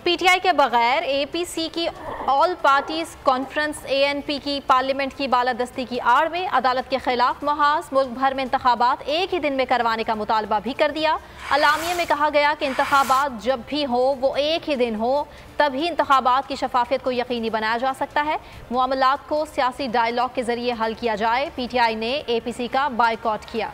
P T I کے بغیر اے پی سی کی آل پارٹیز کانفرنس ANP کی پارلیمنٹ کی بالادستی کی آڑ میں عدالت کے خلاف محاذ ملک بھر میں انتخابات ایک ہی دن میں کروانے کا مطالبہ بھی کر دیا۔ اعلامیے میں کہا گیا کہ انتخابات جب بھی ہو وہ ایک ہی دن ہو، تبھی انتخابات کی شفافیت کو یقینی بنایا جا سکتا ہے۔ معاملات کو سیاسی ڈائیلاگ کے ذریعے حل کیا جائے۔ پی ٹی آئی نے APC کا بائیکاٹ کیا۔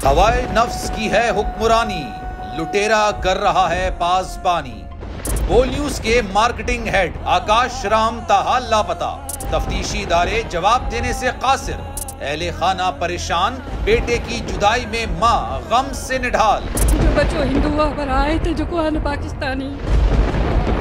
ہوائے نفس کی ہے حکمرانی، لٹیرا کر رہا ہے پاسبانی۔ بول نیوز کے مارکیٹنگ ہیڈ آکاش رام تاحال لاپتہ، تفتیشی ادارے جواب دینے سے قاصر۔ اہل خانہ پریشان، بیٹے کی جدائی میں ماں غم سے نڈھال۔ جو بچو ہندو پر آئے تھے جو کو پاکستانی،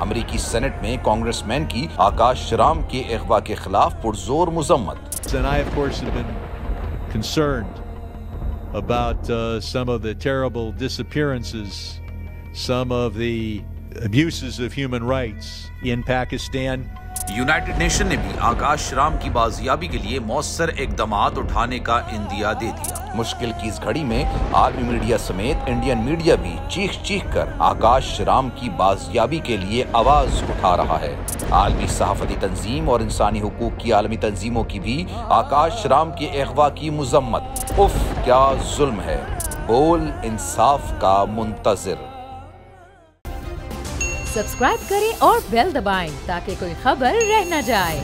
امریکی سینٹ میں کانگریس مین کی آکاش رام کے اغوا کے خلاف پرزور مذمت۔ And I, of course, have been concerned about some of the terrible disappearances, some of the abuses of human rights in Pakistan. United nation نے بھی آکاش رام کی بازیابی کے لیے مؤثر اقدامات اٹھانے کا عندیہ دے دیا۔ مشکل کی اس گھڑی میں عالمی میڈیا سمیت انڈین میڈیا بھی چیخ چیخ کر آکاش رام کی بازیابی کے لیے آواز اٹھا رہا ہے۔ عالمی صحافتی تنظیم اور انسانی حقوق کی عالمی تنظیموں کی بھی آکاش رام کے اغوا کی مذمت۔ اف کیا ظلم ہے، بول انصاف کا منتظر۔ سبسکرائب کریں اور بیل دبائیں تاکہ کوئی خبر رہ نہ جائے۔